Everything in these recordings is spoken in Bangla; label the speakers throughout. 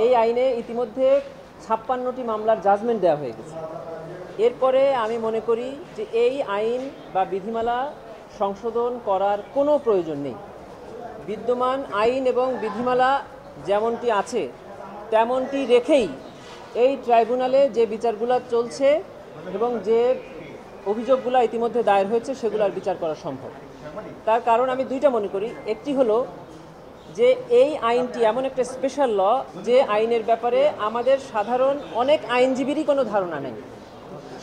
Speaker 1: এই আইনে ইতিমধ্যে 56টি মামলার জাজমেন্ট দেওয়া হয়ে গেছে। এরপরে আমি মনে করি যে এই আইন বা বিধিমালা সংশোধন করার কোনো প্রয়োজন নেই। বিদ্যমান আইন এবং বিধিমালা যেমনটি আছে তেমনটি রেখেই এই ট্রাইব্যুনালে যে বিচারগুলো চলছে এবং যে অভিযোগগুলো ইতিমধ্যে দায়ের হয়েছে সেগুলোর বিচার করা সম্ভব। তার কারণ আমি দুইটা মনে করি। একটি হলো যে এই আইনটি এমন একটা স্পেশাল ল যে আইনের ব্যাপারে আমাদের সাধারণ অনেক আইনজীবীরই কোনো ধারণা নেই,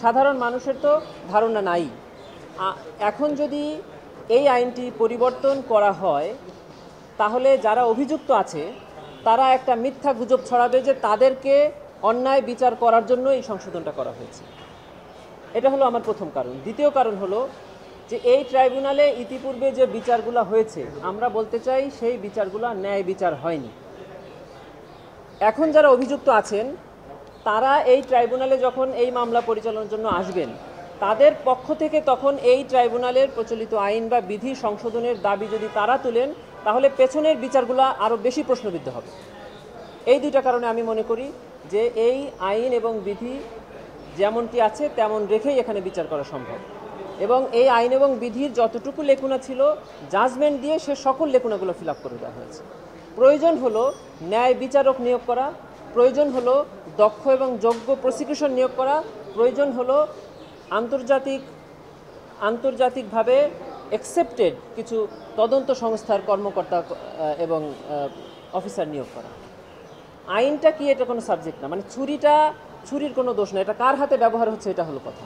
Speaker 1: সাধারণ মানুষের তো ধারণা নাই। এখন যদি এই আইনটি পরিবর্তন করা হয় তাহলে যারা অভিযুক্ত আছে তারা একটা মিথ্যা গুজব ছড়াবে যে তাদেরকে অন্যায় বিচার করার জন্য এই সংশোধনটা করা হয়েছে। এটা হলো আমার প্রথম কারণ। দ্বিতীয় কারণ হলো যে এই ট্রাইব্যুনালে ইতিপূর্বে যে বিচারগুলো হয়েছে আমরা বলতে চাই সেই বিচারগুলো ন্যায় বিচার হয়নি। এখন যারা অভিযুক্ত আছেন তারা এই ট্রাইব্যুনালে যখন এই মামলা পরিচালনার জন্য আসবেন তাদের পক্ষ থেকে তখন এই ট্রাইব্যুনালের প্রচলিত আইন বা বিধি সংশোধনের দাবি যদি তারা তুলেন তাহলে পেছনের বিচারগুলো আরও বেশি প্রশ্নবিদ্ধ হবে। এই দুইটা কারণে আমি মনে করি যে এই আইন এবং বিধি যেমনটি আছে তেমন রেখেই এখানে বিচার করা সম্ভব। এবং এই আইন এবং বিধির যতটুকু লেখুনা ছিল জাজমেন্ট দিয়ে সে সকল লেখুনাগুলো ফিল আপ করে দেওয়া হয়েছে। প্রয়োজন হলো ন্যায় বিচারক নিয়োগ করা, প্রয়োজন হলো দক্ষ এবং যোগ্য প্রসিকিউশন নিয়োগ করা, প্রয়োজন হলো আন্তর্জাতিকভাবে অ্যাকসেপ্টেড কিছু তদন্ত সংস্থার কর্মকর্তা এবং অফিসার নিয়োগ করা। আইনটা কি এটা কোনো সাবজেক্ট না, মানে ছুরির কোনো দোষ না, এটা কার হাতে ব্যবহার হচ্ছে এটা হলো কথা।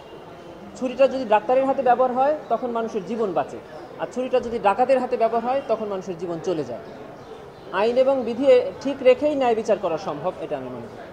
Speaker 1: ছুরিটা যদি ডাক্তারের হাতে ব্যবহার হয় তখন মানুষের জীবন বাঁচে, আর ছুরিটা যদি ডাকাতের হাতে ব্যবহার হয় তখন মানুষের জীবন চলে যায়। আইন এবং বিধি ঠিক রেখেই ন্যায় বিচার করা সম্ভব, এটা আমি মনে করি।